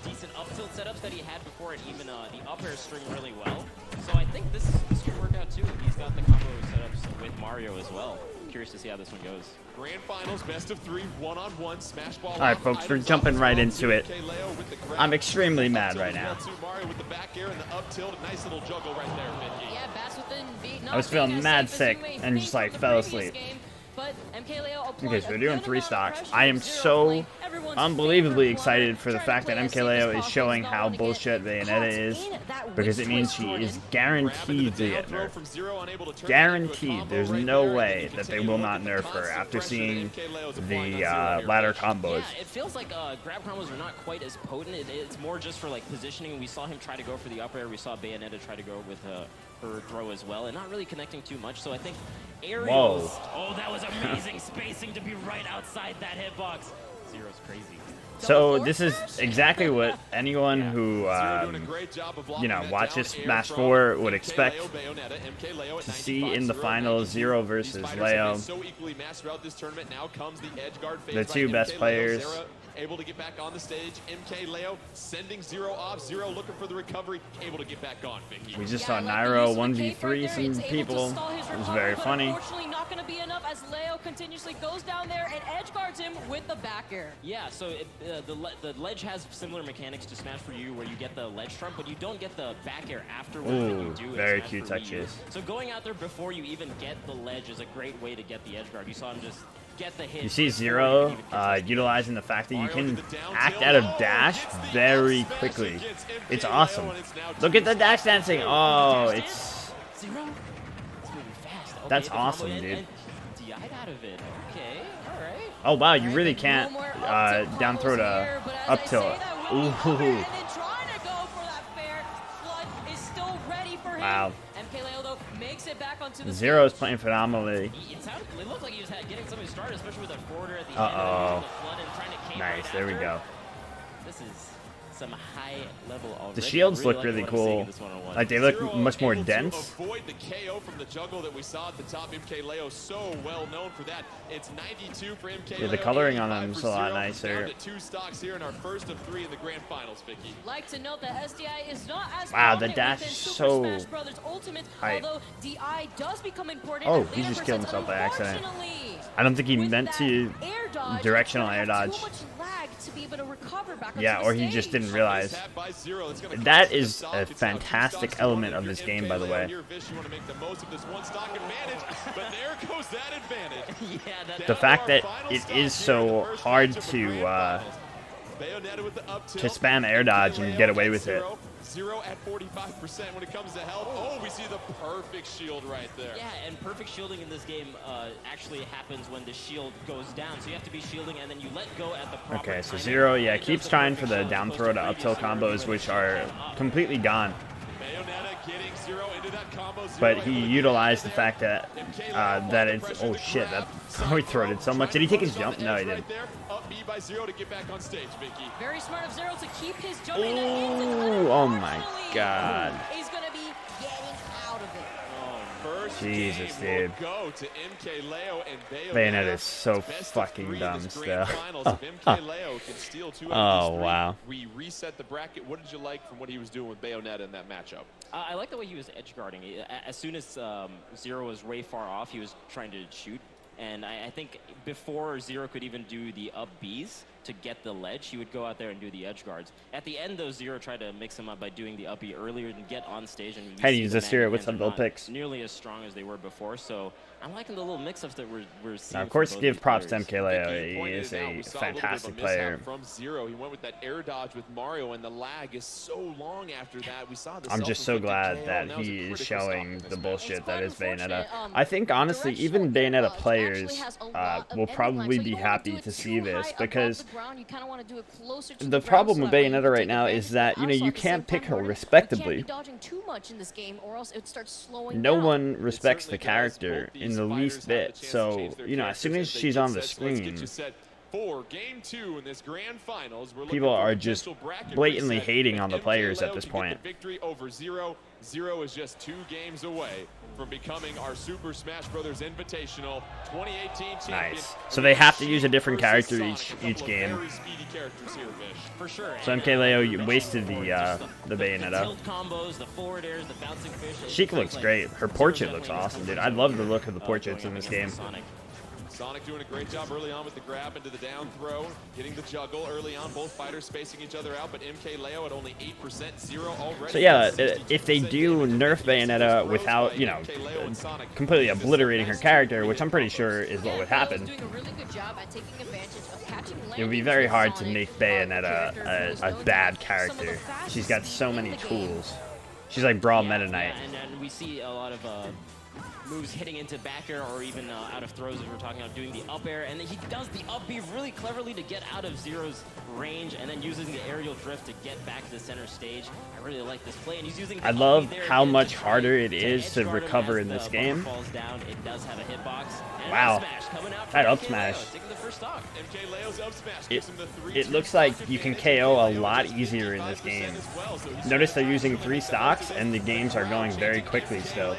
decent up tilt setups that he had before, and even the up air string really well. So I think this should work out too. He's got the combo setups with Mario as well. Curious to see how this one goes. Grand finals, best of 3, one-on-one, smash ball. All right, folks, we're jumping right into it. I'm extremely mad right now. I was feeling mad sick and just like fell asleep. Okay, so we're doing 3 stocks. I am so unbelievably excited for the fact that MKLeo is showing how bullshit Bayonetta is, because it means she is guaranteed to get nerfed. Guaranteed. There's no way that they will not nerf her after seeing the ladder combos. Yeah, it feels like grab combos are not quite as potent. It's more just for like positioning. We saw him try to go for the up air. We saw Bayonetta try to go with her throw as well, and not really connecting too much. So I think aerials. Whoa. Oh, that was amazing spacing to be right outside that hitbox. Zero's crazy. So this is exactly what anyone who you know, watches Smash 4 would expect to see in the finals. Zero versus Leo, the 2 best players. Able to get back on the stage. MKLeo sending Zero off. Zero looking for the recovery. Able to get back on, Vicky. We just saw Nairo 1v3 some people. It was very funny. Unfortunately, not going to be enough as Leo continuously goes down there and edge guards him with the back air. Yeah, so the ledge has similar mechanics to Smash for You, where you get the ledge trump, but you don't get the back air afterwards. Ooh, very cute touches. So going out there before you even get the ledge is a great way to get the edge guard. You saw him just get the hit. You see Zero utilizing the fact that you can act out of dash very quickly. It's awesome. Look at the dash dancing. Oh, it's... That's awesome, dude. Oh, wow, you really can't down throw to up tilt. Ooh. Wow. Zero's playing phenomenally. It looked like he was getting something started, especially with a forwarder at the Uh-oh. end. Nice, there we go. This is some high level already. The shields look really cool. Like, they look much more dense. Avoid the KO from the jungle that we saw at the top. MKLeo so well known for that. It's 92 for MKLeo. Yeah, the coloring on them is a lot nicer. Down to 2 stocks here in our first of 3 in the grand finals, Vicky. Like to note that SDI is not as wow, the dash is so hype. Although DI does become important. Oh, he just killed himself by accident. I don't think he meant to directional air dodge. Yeah, or he just didn't realize. That is a fantastic element of this game, by the way. The fact that it is so hard to spam air dodge and get away with it. Zero at 45% when it comes to health. Oh, we see the perfect shield right there. Yeah, and perfect shielding in this game actually happens when the shield goes down. So you have to be shielding and then you let go at the proper Okay, so timing. Zero, yeah, keeps trying for the down throw to up tilt combos, which are completely gone. But he utilized the fact that that it's... Oh, shit, that he throated so much. Did he take his jump? No, he didn't. Very smart of Zero to keep his jump. Ooh, oh my god. He's going to be getting out of it. Jesus, dude. Bayonetta is so fucking dumb still. Oh, wow. We reset the bracket. What did you like from what he was doing with Bayonetta in that matchup? I like the way he was edge guarding. As soon as Zero was way far off, he was trying to shoot. And I think before Zero could even do the up Bs to get the ledge, he would go out there and do the edge guards. At the end, though, Zero tried to mix him up by doing the up B earlier and get on stage. And How do you use this here with some build picks? Nearly as strong as they were before, so I'm liking the little mix-ups that we're seeing. Now, of course, give props to MKLeo. He is a fantastic player. From Zero, he went with that air dodge with Mario, and the lag is so long after that. We saw this. I'm just so glad that he is showing the bullshit that is Bayonetta. I think, honestly, even Bayonetta players will probably be happy to see this, because the problem with Bayonetta right now is that, you know, you can't pick her respectably. No one respects the character in the least bit, so, you know, as soon as she's on the screen, people are just blatantly hating on the players at this point. Victory over Zero. Zero is just 2 games away from becoming our Super Smash Bros. Invitational 2018 champion. Nice. So they have to use a different character each game. Very speedy characters here, Vish. For sure. So MKLeo wasted the Bayonetta. tilt combos, the forward airs, the bouncing fish. Sheik looks great. Her portrait looks awesome, dude. I love the look of the portraits in this game. Sonic doing a great job early on with the grab into the down throw, getting the juggle early on, both fighters spacing each other out, but MKLeo at only 8%, 0 already. So yeah, if they do nerf Bayonetta without, you know, completely obliterating her character, which I'm pretty sure is what would happen, it would be very hard to make Bayonetta a bad character. She's got so many tools. She's like Brawl Meta Knight. Yeah, and we see a lot of moves hitting into back air or even out of throws, if we're talking about doing the up air, and then he does the up B really cleverly to get out of Zero's range, and then using the aerial drift to get back to the center stage. I really like this play, and he's using the I love how much harder it is to recover in this game. Falls down, it does have a hitbox. Wow, that up smash. It looks like you can KO a lot easier in this game. Notice they're using 3 stocks, and the games are going very quickly still.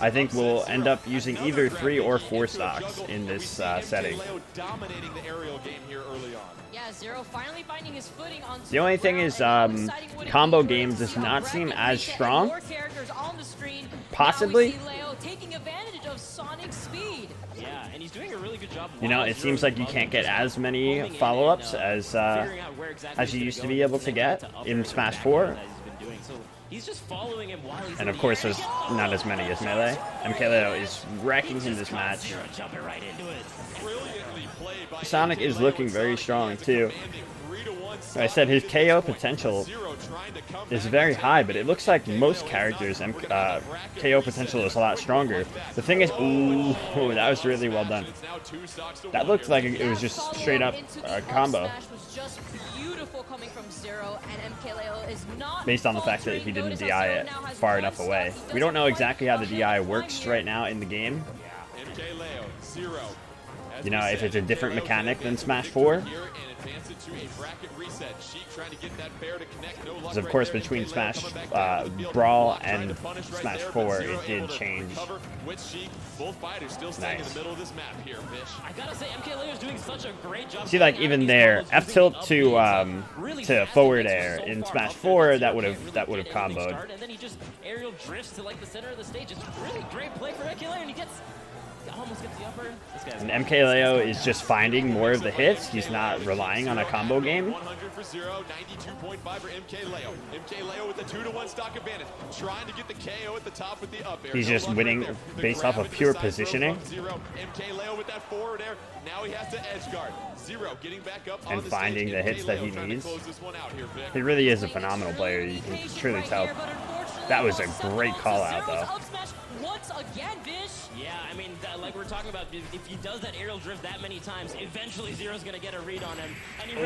I think we'll end up using either 3 or 4 stocks in this setting. The only thing is, combo game does not seem as strong. Possibly. You know, it seems like you can't get as many follow-ups as you used to be able to get in Smash 4. And of course, there's not as many as Melee. MKLeo is wrecking him this match. Sonic is looking very strong too. Like I said, his KO potential is very high, but it looks like most characters' KO potential is a lot stronger. The thing is, ooh, that was really well done. That looked like it was just straight up a combo. Based on the fact that he didn't DI it far enough away. We don't know exactly how the DI works right now in the game. You know, if it's a different mechanic than Smash 4. Because of course, between Smash Brawl and Smash 4, it did change. Nice. See, like even there, F tilt to forward air in Smash 4, that would have comboed. And then he just aerial drifts to like the center of the stage. It's really great play for MKLeo, and he almost gets the upper. And MKLeo is just finding more of the hits. He's not relying on a combo game. 100 for 0, 92.5 for MKLeo. MKLeo with the 2-to-1 stock advantage, trying to get the KO at the top with the up air. He's just winning based off of pure positioning. MKLeo with that forward air. Now he has to edge guard. Zero getting back up and finding the hits that he needs. He really is a phenomenal player. You can truly tell. That was a great call out, though. Once again, Vish. Yeah, I mean, like we're talking about, if he does that aerial drift that many times, eventually Zero's going to get a read on him. And he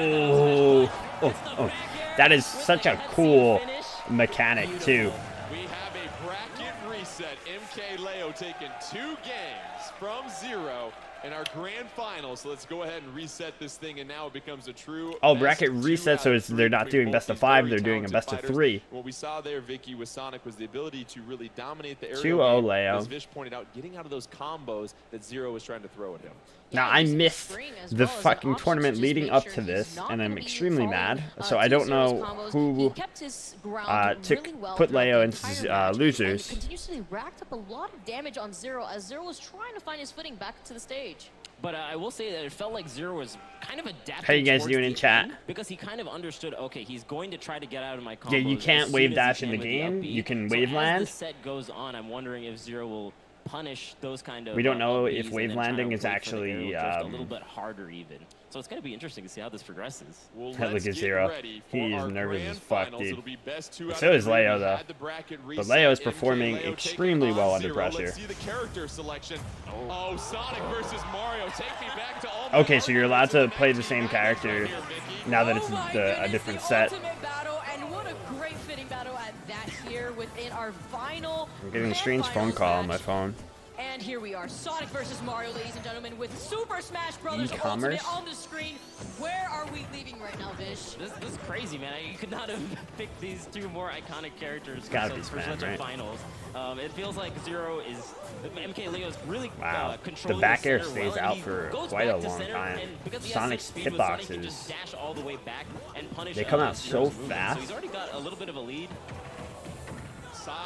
that is such a cool mechanic, too. We have a bracket reset. MKLeo taking 2 games from Zero in our grand final. So let's go ahead and reset this thing, and now it becomes a true bracket reset, so they're not doing best of 5, they're doing a best of 3. What we saw there, Vicky, with Sonic was the ability to really dominate the aerial 2-0 game, Leo. as Vish pointed out, getting out of those combos that Zero was trying to throw at him. Now, I missed the fucking tournament leading up to this, and I'm extremely mad. So I don't know who put Leo into losers. Continuously racked up a lot of damage on Zero as Zero was trying to find his footing back to the stage. But I will say that it felt like Zero was kind of adapting. How you guys doing in chat? Because he kind of understood, okay, he's going to try to get out of my combos. Yeah, you can't wave dash in the game. You can wave land. As the set goes on, I'm wondering if Zero will punish those kind of. We don't know if wave landing is actually a little bit harder even. So it's going to be interesting to see how this progresses. Look at Zero. He's nervous as fuck, dude. So is Leo, though. But Leo is performing extremely well under pressure. Okay, so you're allowed to play the same character now that it's a different set. I'm getting a strange phone call on my phone. And here we are, Sonic versus Mario, ladies and gentlemen, with Super Smash Bros. E-commerce Ultimate on the screen. Where are we leaving watching right now, Vish. This is crazy, man. You could not have picked these two more iconic characters for such a right? finals. It feels like Zero is MK Leo's really Wow. controlling The back air center stays well, out for quite a long time. Sonic's hitboxes, they come out so fast. So he's already got a little bit of a lead.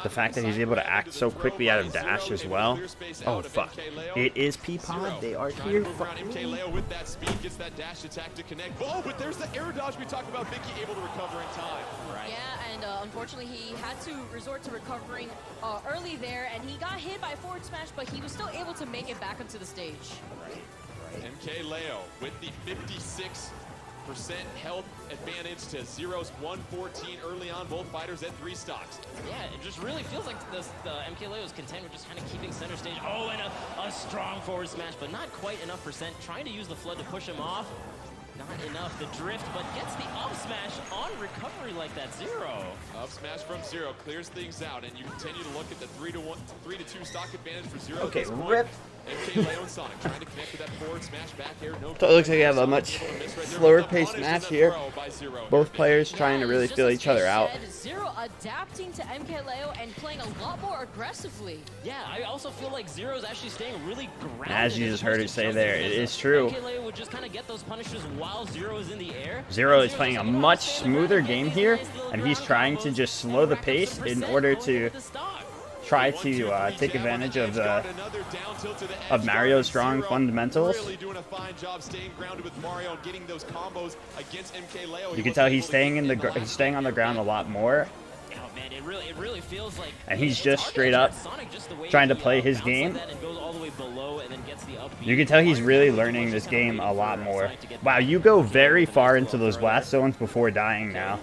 The fact that he's able to act so quickly out of dash as well. Oh, fuck. It is P-Pod. They are here. MK Leo with that speed gets that dash attack to connect. Oh, but there's the air dodge we talked about. Vicky able to recover in time. Right. Yeah, and unfortunately he had to resort to recovering early there, and he got hit by forward smash, but he was still able to make it back onto the stage. Right. MK Leo with the 56% health advantage to Zero's 114 early on. Both fighters at 3 stocks. Yeah, it just really feels like the MK Leo's content with just kind of keeping center stage. Oh, and a strong forward smash, but not quite enough percent. Trying to use the flood to push him off. Not enough. The drift, but gets the up smash on recovery like that. Zero. Up smash from Zero clears things out, and you continue to look at the 3-2 stock advantage for Zero. Okay, rip. MK Leo and Sonic trying to connect with that forward smash back air. No. So it looks like we have a much slower paced match here. Both players trying to really feel each other out. Zero adapting to MK Leo and playing a lot more aggressively. Yeah, I also feel like Zero's actually staying really grounded. As you just heard it say there, it is true. MK Leo would just kind of get those punishes while Zero is in the air. Zero is playing a much smoother game here, and he's trying to just slow the pace in order to try to take advantage of Mario's strong fundamentals. You can tell he's staying on the ground a lot more. Oh, man, it really feels like, and he's just straight up trying to play his game. You can tell he's really learning this game a lot more. Wow, you go very far into those blast zones before dying now.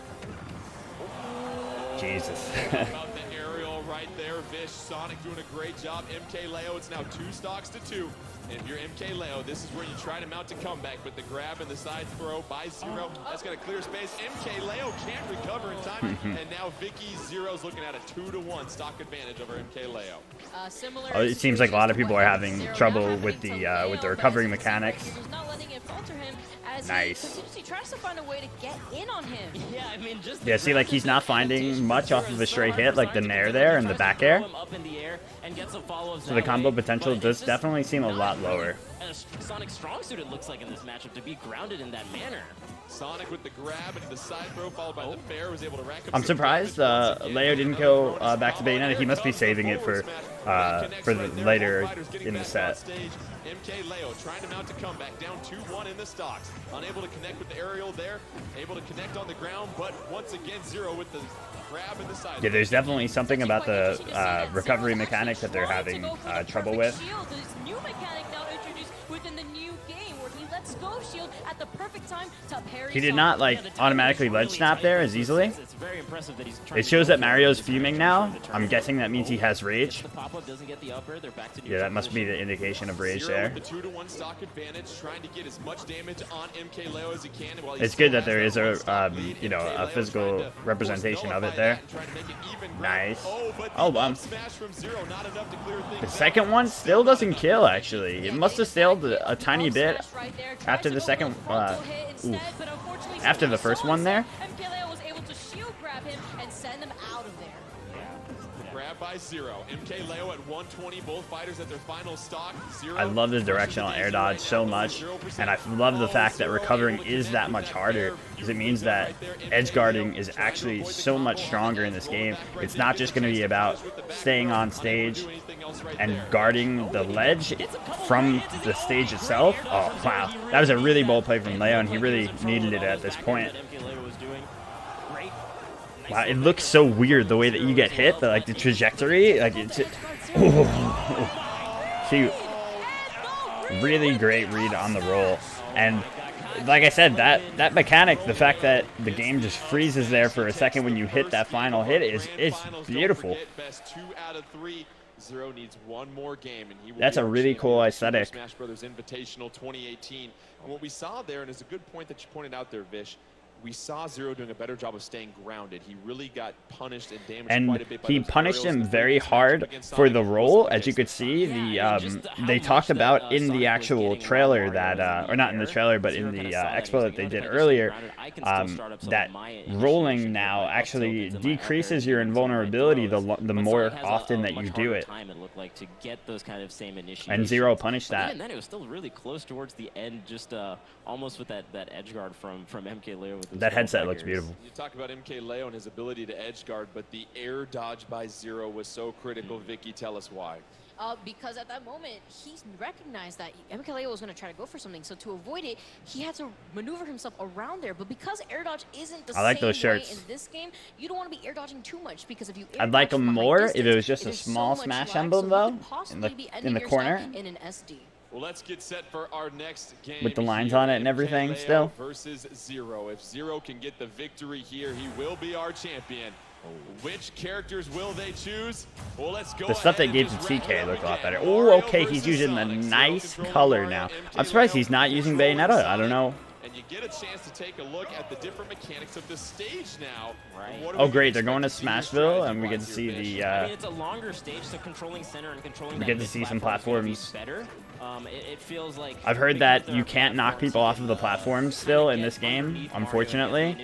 Jesus. Sonic doing a great job. MK Leo, it's now 2 stocks to 2. And if you're MK Leo, this is where you try to mount a comeback, but the grab and the side throw by Zero, that's going to clear space. MK Leo can't recover in time, and now Vicky Zero's looking at a 2-to-1 stock advantage over MK Leo. Oh, it seems like a lot of people are having trouble with the recovery mechanics. Nice. Yeah, see, like he's not finding much off of a straight hit, like the nair there and the back air. So the combo potential does definitely seem a lot lower. And a Sonic strong suit, it looks like, in this matchup to be grounded in that manner. Sonic with the grab and the side throw followed by the fair was able to rack up. I'm surprised Leo didn't go back to Bayonetta. He must be saving it for the later in the set. MK Leo trying to mount a comeback, down 2-1 in the stocks. Unable to connect with the aerial there, able to connect on the ground, but once again Zero with the grab in the side. Yeah, there's definitely something about the recovery mechanics that they're having trouble with. New mechanic now introduced within the new game where he lets go of shield at the perfect time to parry. He did not like automatically ledge snap there as easily. It's very impressive that he's It shows that Mario's fuming now. I'm guessing that means he has rage. Yeah, that must be the indication of rage there. The 2-to-1 stock advantage, trying to get as much damage on MK Leo as he can. It's good that there is a physical representation of it there. Nice. Oh, the second one still doesn't kill, actually. It must have stalled a tiny bit after the second, after the first one there. MK was able to shield grab him and send him out of there. Grab by Zero. MK Leo at 120, both fighters at their final stock. Zero. I love the directional air dodge so much, and I love the fact that recovering is that much harder, because it means that edge guarding is actually so much stronger in this game. It's not just going to be about staying on stage and guarding the ledge from the stage itself. Oh, wow. That was a really bold play from Leo, and he really needed it at this point. Wow, it looks so weird the way that you get hit, like the trajectory, like it's cute. Really great read on the roll, and like I said, that mechanic, the fact that the game just freezes there for a second when you hit that final hit is beautiful. Zero needs one more game, and he will. That's a really cool aesthetic. Smash Brothers Invitational 2018. And what we saw there, and it's a good point that you pointed out there, Vish. we saw Zero doing a better job of staying grounded. He really got punished and damaged And quite a bit by he those punished aerials him in the very previous matchup hard against for Sonic. the It roll. wasn't the As you case could this see, time. they talked about in the actual trailer that, or not in the trailer, but in the expo that they did earlier, that rolling now actually decreases your invulnerability the more often that you do it. And Zero punished that. And then it was still really close towards the end, just almost with that edge guard from MK Leo. With That headset looks beautiful. You talk about MK Leo and his ability to edge guard, but the air dodge by Zero was so critical. Vicky, tell us why. Because at that moment, he recognized that MKLeo was going to try to go for something. So to avoid it, he had to maneuver himself around there. But because air dodge isn't the like same those shirts. way in this game, you don't want to be air dodging too much, because if you I'd like them more if it was just a small Smash emblem, though, in the corner. In an SD. Well, let's get set for our next game. With the lines here. on it and everything MK Leo still. versus Zero. If Zero can get the victory here, he will be our champion. Which characters will they choose? Well, let's go. The stuff they gave to TK looked a lot better. Oh, okay, he's using the nice color now. I'm surprised he's not using Bayonetta. I don't know. And you get a chance to take a look at the different mechanics of the stage now. Right. Oh, great, they're going to Smashville, and we get to see the, I mean, it's a longer stage, so controlling center and controlling we get to see some platforms. Better. It feels like I've heard that you can't knock people off of the platforms still in this game, unfortunately,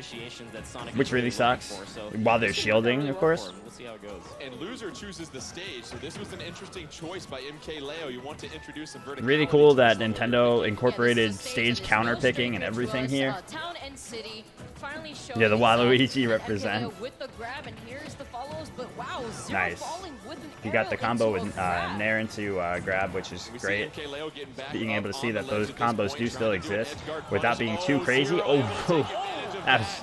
which really sucks, while they're shielding, of course. We'll see how it goes. And loser chooses the stage, so this was an interesting choice by MK Leo. You want to introduce some verticality. Really cool that Nintendo incorporated stage counter picking and everything here. Town and city finally Yeah, the Waluigi represent. with the grab, and here's the follows, but wow, Zero Nice. falling with an You got the arrow combo into with a grab. Nair into grab, which is We see great. MK Leo getting back Being up able to see on that the ledge those at this combos point, do still trying to do an exist edge guard without punish. being too Oh, crazy. Zero Oh, gonna take that it. was,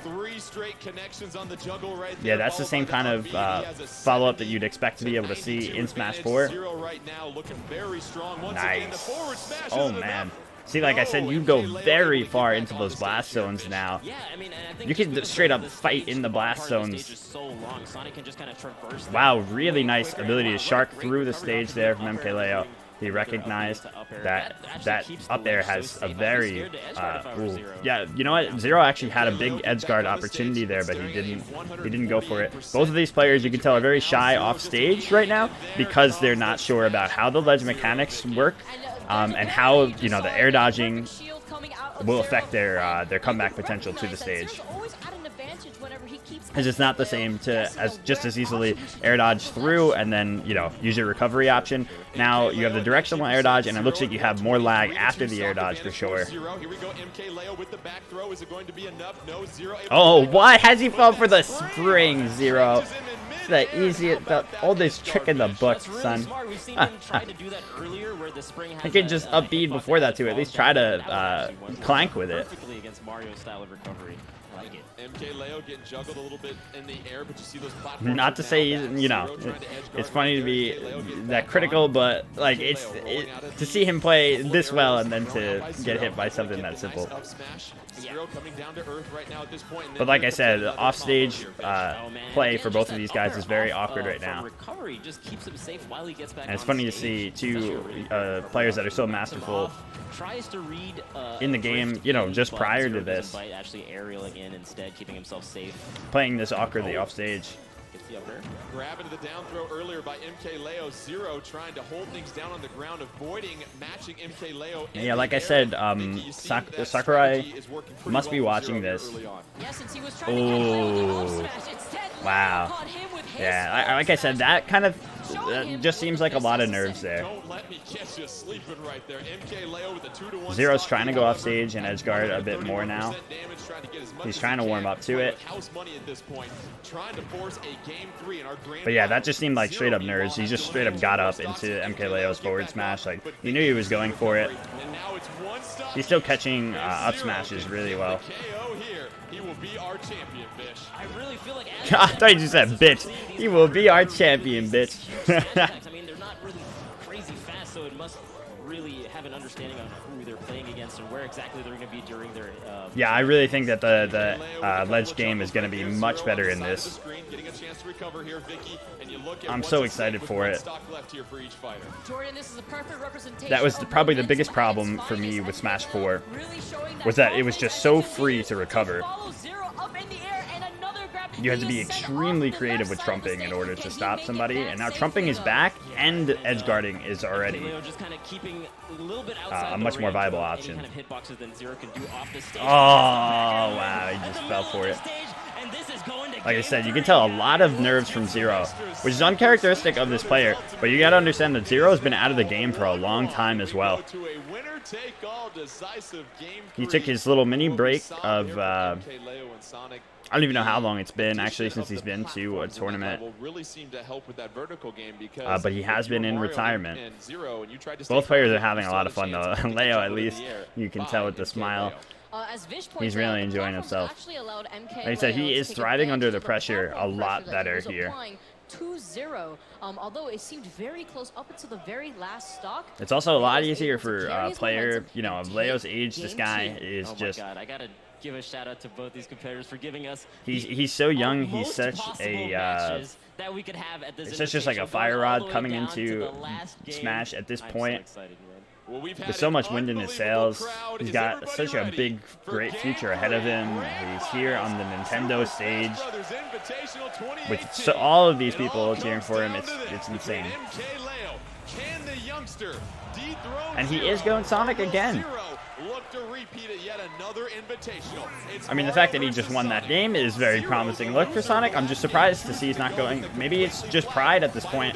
3 straight connections on the juggle right yeah, there, that's the followed same by kind the of RB. He has a follow-up that 70 you'd expect to be able to see 92 in Smash advantage. 4. Zero right now looking very strong. Once again, the Nice. forward smash Oh, isn't man. enough. See, like I said, you go very far into those blast zones now. Yeah, I mean, and I think You just can because straight up the fight stage, in the blast part of the zones. stage is so long, Sonic can just kind of traverse Wow, that really way nice quicker. ability to Wow, shark great through the recovery stage onto there the from up MK air, Leo. doing He the recognized up air. that actually keeps the up air ledge so has a safe. I'd be very, scared to edge guard if I were ooh. Zero. Yeah, you know what? Zero actually had a big edge guard opportunity there, but he didn't go for it. Both of these players, you can tell, are very shy off stage right now because they're not sure about how the ledge mechanics work, and how, you know, the air dodging will affect their comeback potential to the stage. It's just not the same to just as easily air dodge through and then, you know, use your recovery option. Now you have the directional air dodge, and it looks like you have more lag after the air dodge for sure. Oh, why has he fell for the spring, Zero? It's the easiest, the oldest trick in the book, son. I could just up B before that to at least try to clank with it. Perfectly against Mario's style of recovery. I like it. MK Leo getting juggled a little bit in the air, but you see those platforms. Not to say, you know, it's funny to be that critical, but like to see him play this well and then to get hit by something that simple. But like I said, the offstage play for both of these guys is very awkward right now. And it's funny to see two players that are so masterful in the game, you know, just prior to this, actually aerialing in instead, keeping himself safe. playing this awkwardly offstage. Grab into the down throw earlier by MK Leo. Zero trying to hold things down on the ground, avoiding matching MK Leo. Yeah, like I said, Sakurai must be watching this. Oh, wow. Yeah, like I said, that kind of just seems like a lot of nerves there. Don't let me catch you sleeping right there. MK Leo with a 2-to-1 Zero's trying to go off stage and edge guard a bit more now. He's trying to warm up to it. But yeah, that just seemed like straight up nerves. He just straight up got up into MK Leo's forward smash. Like, he knew he was going for it. He's still catching up smashes really well. He will be our champion, bitch. I really feel like I thought you just said bitch. He will be our champion, bitch. I mean, they're not really crazy fast, so it must really really have an understanding on who they're playing against and where exactly they're going to be during their. Yeah, I really think that the ledge game is going to be much better in this. I'm so excited for it. That was probably the biggest problem for me with Smash 4, was that it was just so free to recover. You had to be extremely creative with trumping in order to stop somebody, and now trumping is back, and edge guarding is already a much more viable option. Oh, wow, he just fell for it. Like I said, you can tell a lot of nerves from Zero, which is uncharacteristic of this player, but you gotta understand that Zero has been out of the game for a long time as well. He took his little mini break of, I don't even know how long it's been, actually, since he's been to a tournament. But he has been in retirement. Both players are having a lot of fun, though. Leo, at least, you can tell with the smile. He's really enjoying himself. Like I said, he is thriving under the pressure a lot better here. 2-0, although it seemed very close up until the very last stock. It's also a lot easier for a player, you know, of Leo's age. This guy is just... I gotta give a shout out to both these competitors for giving us. He's so young. He's such a... that we can have at this it's just like a fire rod coming into Smash at this point. With so much wind in his sails, he's got such a big, great future ahead of him. He's here on the Nintendo stage with all of these people cheering for him. It's insane. And he is going Sonic again. I mean, the fact that he just won that game is very promising look for Sonic. I'm just surprised to see he's not going. Maybe it's just pride at this point.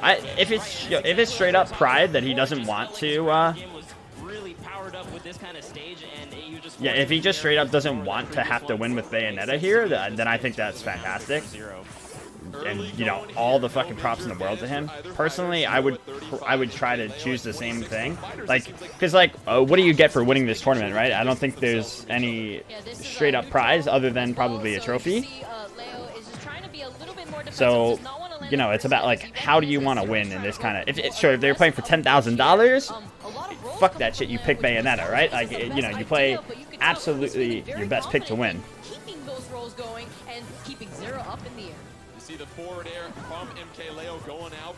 If it's straight up pride that he doesn't want to. Yeah, if he just straight up doesn't want to have to win with Bayonetta here, then I think that's fantastic. And, you know, all the fucking props in the world to him. Personally, I would try to choose the same thing. Like, because, like, what do you get for winning this tournament, right? I don't think there's any straight up prize other than probably a trophy. So, you know, it's about, like, how do you want to win in this kind of... If they're playing for $10,000, fuck that shit, you pick Bayonetta, right? Like, you know, you play absolutely your best pick to win. Keeping those rolls going and keeping Zero up in the air. The forward air from MK Leo going out.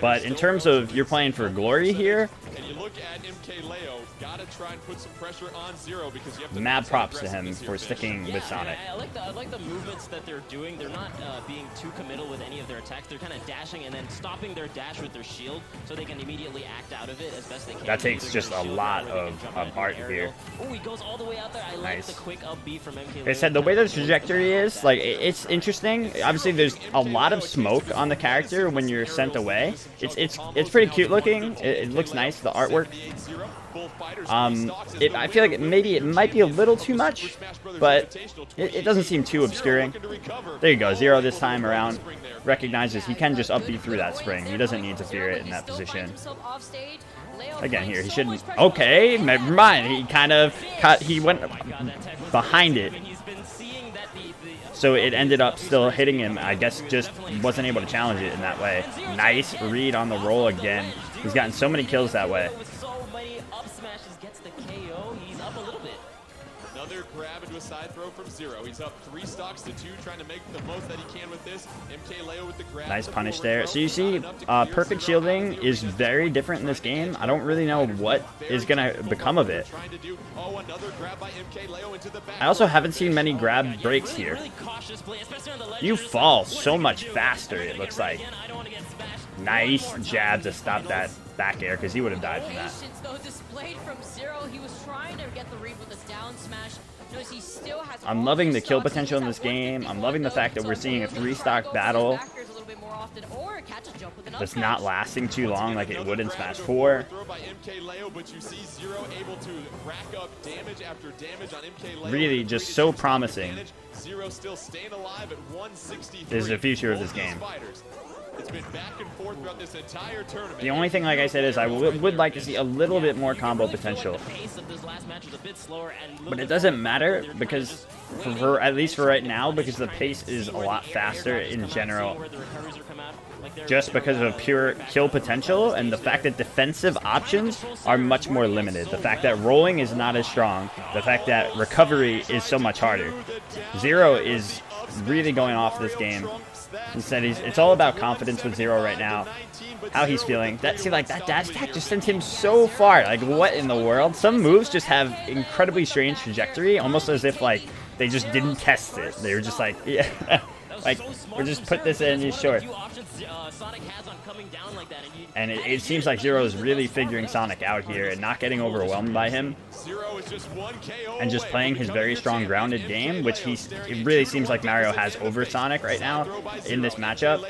But in terms of you're playing for glory here, and you look at MK Leo, gotta try and put some pressure on Zero because you have to mad props to him for sticking with Sonic. I like the movements that they're doing. They're not being too committal with any of their attacks. They're kind of dashing and then stopping their dash with their shield so they can immediately act out of it as best they can. That takes just a lot of art here. Oh, he goes all the way out there. I like the quick up B from MK Leo. Like I said, the way the trajectory is, like, it's interesting. Obviously, there's a lot of smoke on the character when you're sent away. It's pretty cute looking. It looks nice, the artwork. I feel like maybe it might be a little too much, but it doesn't seem too obscuring. There you go, Zero this time around recognizes he can just up B through that spring. He doesn't need to fear it in that position. Again, here he shouldn't. Okay, never mind. He kind of he went behind it. So it ended up still hitting him. I guess just wasn't able to challenge it in that way. Nice read on the roll again. He's gotten so many kills that way. Another grab into a side throw from Zero. He's up 3 stocks to 2, trying to make the most that he can with this. MK Leo with the grab. Nice punish there. So you see, perfect shielding is very different in this game. I don't really know what is going to become of it. I also haven't seen many grab breaks here. You fall so much faster, it looks like. Nice jab to stop that back air, because he would have died from that. I'm loving the kill potential in this game. I'm loving the fact that we're seeing a 3-stock battle that's not lasting too long like it would in Smash 4. Really just so promising. This is the future of this game. It's been back and forth throughout this entire tournament. The only thing, like I said, is I would like to see a little bit more combo potential. But it doesn't matter because, at least for right now, because the pace is a lot faster in general. Just because of pure kill potential and the fact that defensive options are much more limited. The fact that rolling is not as strong. The fact that recovery is so much harder. Zero is really going off this game. He said it's all about confidence with Zero right now. How he's feeling. That dash attack just sent him so far. Like, what in the world? Some moves just have incredibly strange trajectory, almost as if, like, they just didn't test it. They were just like, yeah, like, we'll just put this in, he's short. And it seems like Zero is really figuring Sonic out here and not getting overwhelmed by him. And just playing his very strong grounded game, which it really seems like Mario has over Sonic right now in this matchup.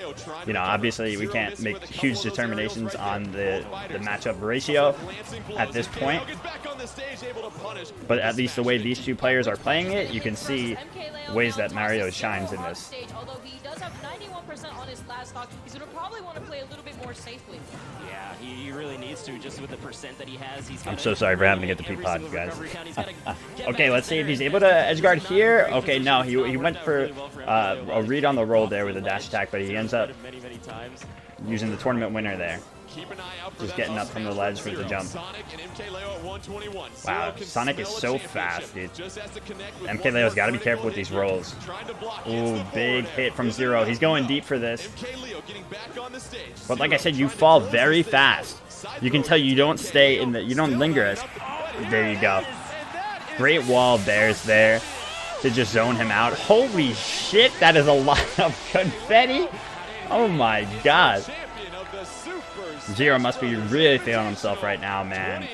You know, obviously we can't make huge determinations on the matchup ratio at this point. But at least the way these two players are playing it, you can see ways that Mario shines in this. Although he does have 91% on his last stock, he's going to probably want to play a little bit more safely. Yeah, he really needs to, just with the percent that he has. I'm so sorry for having to get the P-Pod, guys. Okay, let's see if he's able to edgeguard here. Okay, no, he went for a read on the roll there with a dash attack, but he ends up using the tournament winner there. Just getting up from the ledge with the jump. Wow, Sonic is so fast, dude. MKLeo's got to be careful with these rolls. Ooh, big hit from Zero. He's going deep for this. But like I said, you fall very fast. You can tell you don't stay in you don't linger as. There you go. Great wall bears there to just zone him out. Holy shit, that is a lot of confetti. Oh my god. Zero must be really feeling himself right now, man.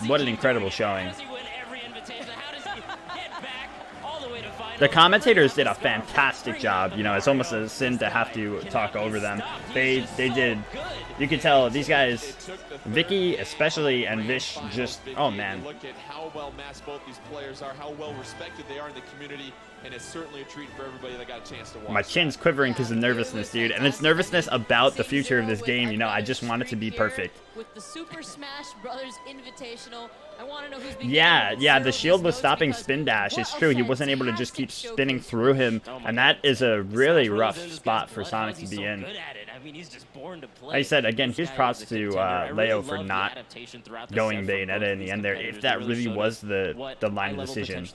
What an incredible showing. The commentators did a fantastic job. You know, it's almost a sin to have to talk over them. They did. You could tell these guys, Vicky especially and Vish, just, oh man. Look at how well matched both these players are, how well respected they are in the community, and it's certainly a treat for everybody that got a chance to watch. My chin's quivering because of nervousness, dude, and it's nervousness about the future of this game. You know, I just want it to be perfect. With the Super Smash Brothers Invitational, I want to know who's yeah, the shield was stopping spin dash. It's true, he wasn't able to just keep spinning through him, and that is a really rough spot for Sonic to be in. Like I said, again, huge props to Leo for not going Bayonetta in the end there, if that really was the line of decision.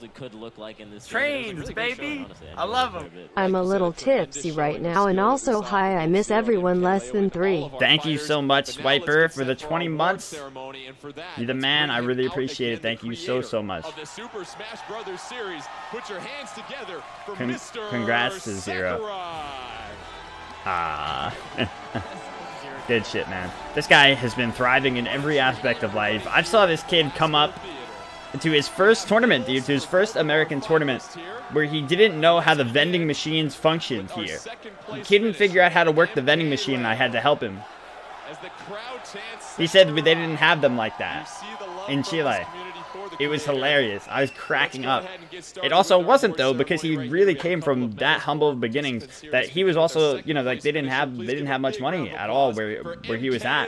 Trains, baby! I love them. I'm a little tipsy right now, and also hi, I miss everyone less than 3. Thank you so much, Swiper, for the 20 months. You're the man. I really appreciate it. Thank you so much. Congrats to Zero. Ah. Good shit, man. This guy has been thriving in every aspect of life. I saw this kid come up to his first tournament, dude, to his first American tournament, where he didn't know how the vending machines functioned here. He couldn't figure out how to work the vending machine, and I had to help him. He said they didn't have them like that in Chile. It was hilarious. I was cracking up. It also wasn't, though, because he really came from that humble beginnings that he was also, you know, like they didn't have much money at all where he was at.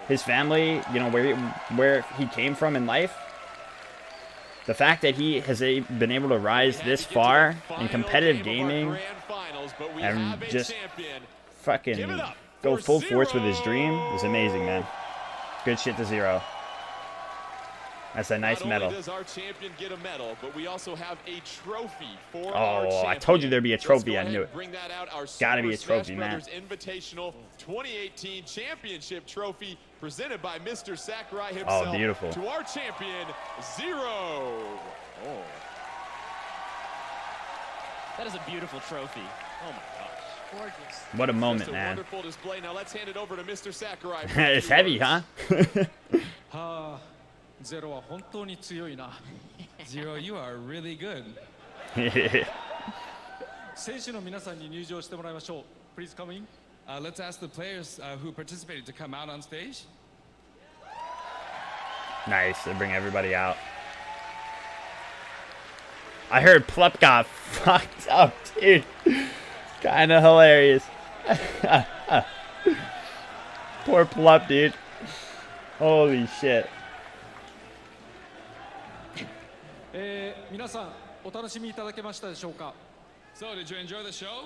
His family, you know, where he came from in life. The fact that he has been able to rise this far in competitive gaming and just fucking go full force with his dream is amazing, man. Good shit to Zero. That's a nice medal. Oh, I told you there'd be a trophy. I knew it. Gotta be a trophy, man. Invitational 2018 Championship Trophy presented by Mr. Sakurai himself. Oh, beautiful. To our champion, Zero. Oh. That is a beautiful trophy. Oh my gosh. Gorgeous. What a moment, man. Wonderful display. Now let's hand it over to Mr. Sakurai. It's heavy, huh? Zero, 本当に強いな。Zero, you are really good. 選手の皆さんに入場してもらいましょう。Please come in. Let's ask the players who participated to come out on stage. Nice. They bring everybody out. I heard Plup got fucked up, dude. Kind of hilarious. Poor Plup, dude. Holy shit. 皆さんお楽しみいただけましたでしょうか So, did you enjoy the show?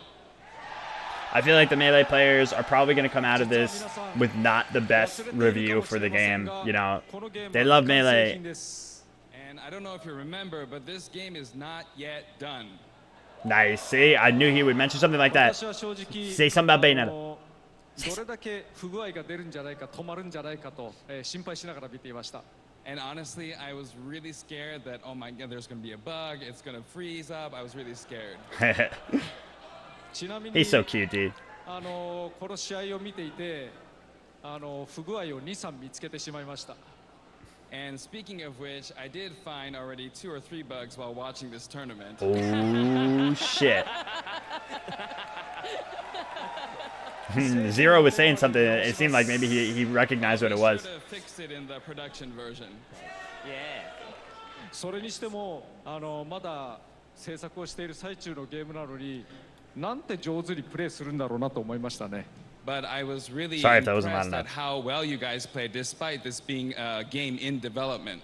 I feel like the Melee players are probably going to come out of this with not the best review for the game. You know, they love Melee. And I don't know if you remember, but this game is not yet done. Nice. See, I knew he would mention something like that. Say something about Bayonetta. どれだけ不具合が出るんじゃないか、止まるんじゃないかと、心配しながら見ていました。And honestly, I was really scared that, oh my god, there's going to be a bug, it's going to freeze up. I was really scared. He's so cute, dude. この試合を見ていて、不具合を2、3見つけてしまいました。And speaking of which, I did find already 2 or 3 bugs while watching this tournament. Oh, shit. Zero was saying something. It seemed like maybe he recognized what it was. Fixed it in the production version. Yeah. それにしてもまだ制作をしている最中のゲームなのに、なんて上手にプレイするんだろうなと思いましたね。But I was really Sorry if that wasn't impressed loud at enough. how well you guys played, despite this being a game in development.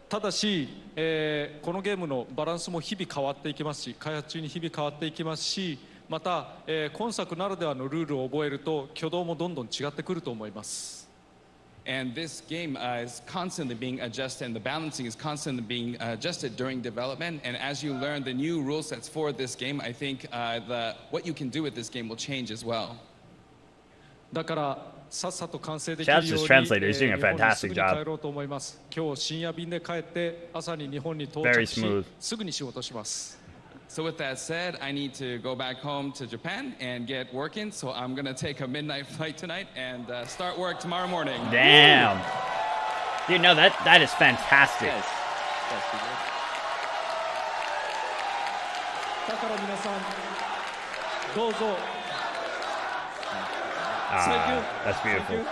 ただし、このゲームのバランスも日々変わっていきますし、開発中に日々変わっていきますし、また、今作ならではのルールを覚えると挙動もどんどん違ってくると思います。And this game is constantly being adjusted, and the balancing is constantly being adjusted during development. And as you learn the new rule sets for this game, I think what you can do with this game will change as well. だからさっさと完成できるように Shouts to his translator. He's doing a 日本に fantastic すぐに job. 帰ろうと思います。今日深夜便で帰って朝に日本に到 Very 着し smooth. すぐに仕事します。So with that said, I need to go back home to Japan and get working. So I'm gonna take a midnight flight tonight and start work tomorrow morning. Damn. Dude, no, that is fantastic. Yes. Yes, he did. だから皆さんどうぞ。That's beautiful.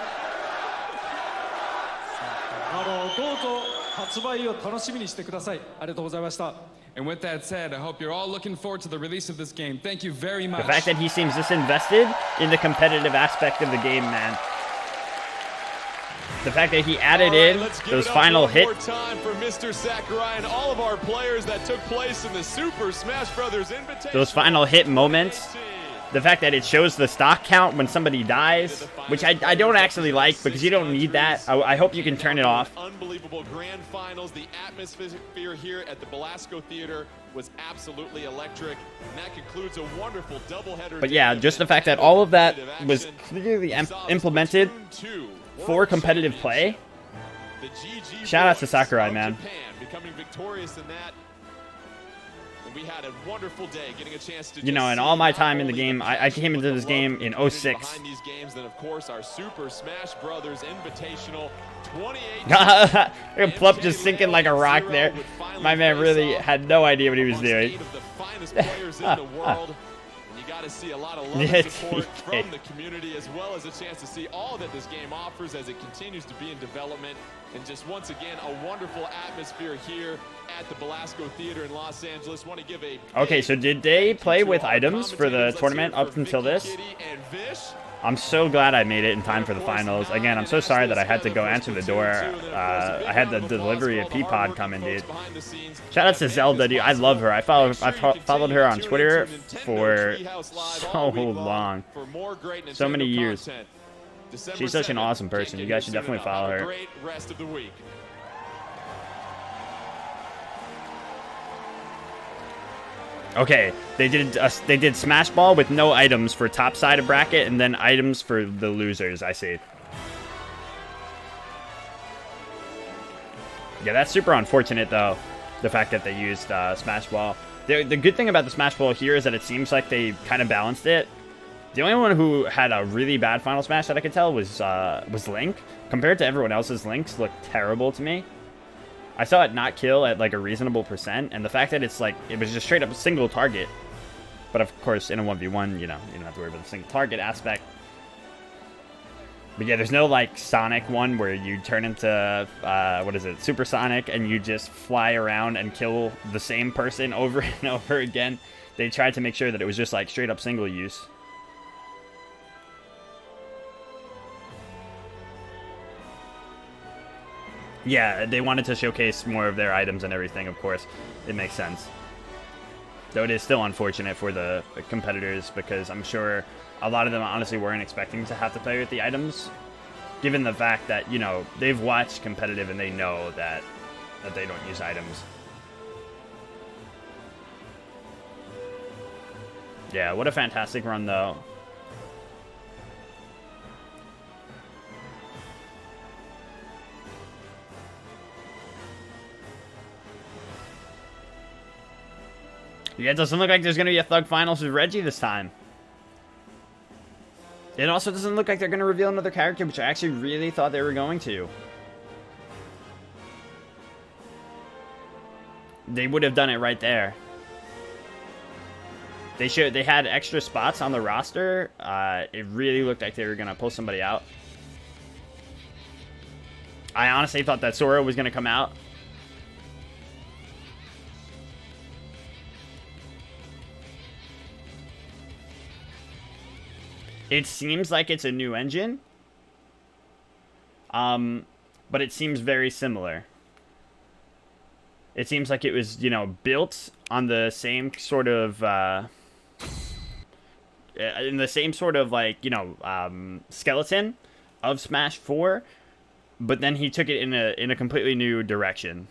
どうぞ発売を楽しみにしてください。ありがとうございました。And with that said, I hope you're all looking forward to the release of this game. Thank you very much. The fact that he seems this invested in the competitive aspect of the game, man. The fact that he added in those final hits. Time for Mr. Sakurai and all of our players that took place in the Super Smash Bros. Invitational. Those final hit moments. The fact that it shows the stock count when somebody dies, which I don't actually like because you don't need that. I hope you can turn it off. Unbelievable grand finals. The atmosphere here at the Belasco Theater was absolutely electric. And that concludes a wonderful doubleheader. But yeah, just the fact that all of that was clearly implemented for competitive play. Shout out to Sakurai, man. Becoming victorious in that. We had a wonderful day getting a chance to, you know, in all my time in the game, I came into this game in 06. Behind these games that, of course, are Super Smash Brothers Invitational 28. Plup just sinking like a rock there. My man really had no idea what he was doing. Of the finest players in the world. And you got to see a lot of love and support from the community, as well as a chance to see all that this game offers as it continues to be in development. And just once again, a wonderful atmosphere here at the Belasco Theater in Los Angeles. Want to give a okay, so did they play with items for the tournament up until this? I'm so glad I made it in time for the finals. Again, I'm so sorry that I had to go answer the door. I had the delivery at Peapod coming, dude. Shout out to Zelda, dude. I love her. I followed her on Twitter for so long. So many years. She's such an awesome person. You guys should definitely follow her. Great rest of the week. Okay, they did Smash Ball with no items for top side of bracket, and then items for the losers. I see. Yeah, that's super unfortunate though. The fact that they used Smash Ball. The good thing about the Smash Ball here is that it seems like they kind of balanced it. The only one who had a really bad Final Smash that I could tell was Link. Compared to everyone else's, Link's looked terrible to me. I saw it not kill at like a reasonable %, and the fact that it's like, it was just straight up a single target. But of course, in a 1v1, you know, you don't have to worry about the single target aspect. But yeah, there's no like Sonic one where you turn into, what is it, Super Sonic, and you just fly around and kill the same person over and over again. They tried to make sure that it was just like straight up single use. Yeah, they wanted to showcase more of their items and everything, of course. It makes sense. Though it is still unfortunate for the competitors, because I'm sure a lot of them honestly weren't expecting to have to play with the items, given the fact that, you know, they've watched competitive and they know that they don't use items. Yeah, what a fantastic run, though. Yeah, it doesn't look like there's going to be a Thug Finals with Reggie this time. It also doesn't look like they're going to reveal another character, which I actually really thought they were going to. They would have done it right there. They had extra spots on the roster. It really looked like they were going to pull somebody out. I honestly thought that Sora was going to come out. It seems like it's a new engine. But it seems very similar. It seems like it was, you know, built on the same sort of, in the same sort of, like, you know, skeleton of Smash 4, but then he took it in a completely new direction.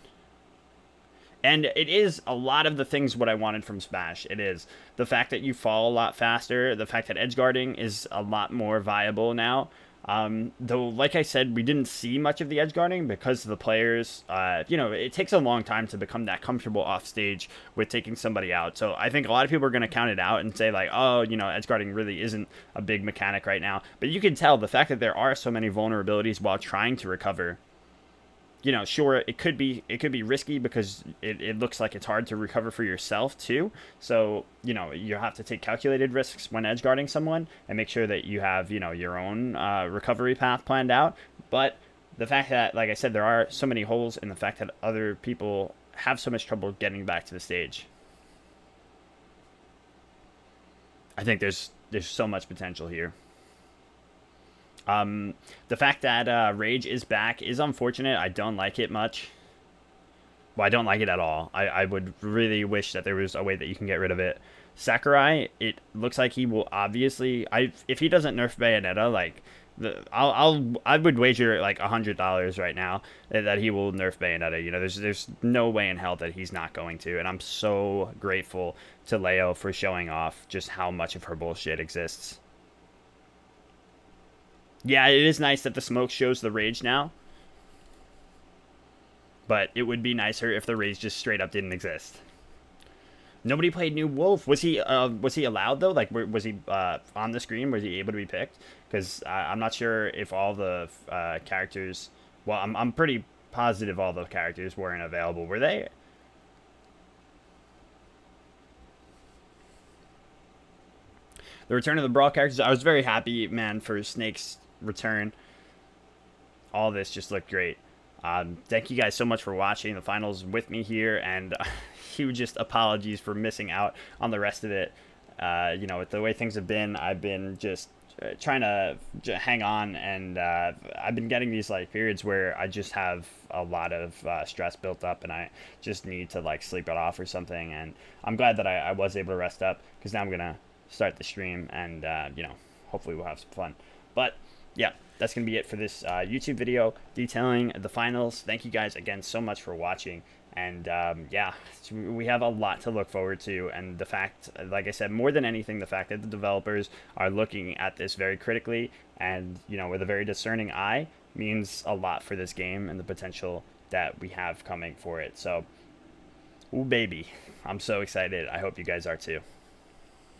And it is a lot of the things what I wanted from Smash. It is the fact that you fall a lot faster, the fact that edge guarding is a lot more viable now. Though, like I said, we didn't see much of the edge guarding because the players, you know, it takes a long time to become that comfortable off stage with taking somebody out. So I think a lot of people are going to count it out and say, like, oh, you know, edge guarding really isn't a big mechanic right now. But you can tell the fact that there are so many vulnerabilities while trying to recover. You know, sure, it could be risky because it looks like it's hard to recover for yourself too. So, you know, you have to take calculated risks when edge guarding someone and make sure that you have, you know, your own recovery path planned out. But the fact that, like I said, there are so many holes in the fact that other people have so much trouble getting back to the stage. I think there's so much potential here. The fact that Rage is back is unfortunate. I don't like it much. Well, I don't like it at all. I would really wish that there was a way that you can get rid of it. Sakurai, it looks like he will obviously... if he doesn't nerf Bayonetta, like... I would wager like $100 right now that he will nerf Bayonetta. You know, there's no way in hell that he's not going to. And I'm so grateful to Leo for showing off just how much of her bullshit exists. Yeah, it is nice that the smoke shows the Rage now. But it would be nicer if the Rage just straight up didn't exist. Nobody played New Wolf. Was he allowed, though? Like, was he on the screen? Was he able to be picked? Because I'm not sure if all the characters... Well, I'm pretty positive all the characters weren't available. Were they? The return of the Brawl characters. I was very happy, man, for Snake's return. All this just looked great. Thank you guys so much for watching the finals with me here, and hugest apologies for missing out on the rest of it. You know, with the way things have been, I've been just trying to hang on, and I've been getting these like periods where I just have a lot of stress built up, and I just need to like sleep it off or something. And I'm glad that I was able to rest up, because now I'm gonna start the stream, and you know, hopefully we'll have some fun. But yeah, that's going to be it for this YouTube video detailing the finals. Thank you guys again so much for watching. And yeah, we have a lot to look forward to. And the fact, like I said, more than anything, the fact that the developers are looking at this very critically and, you know, with a very discerning eye means a lot for this game and the potential that we have coming for it. So, ooh, baby, I'm so excited. I hope you guys are too.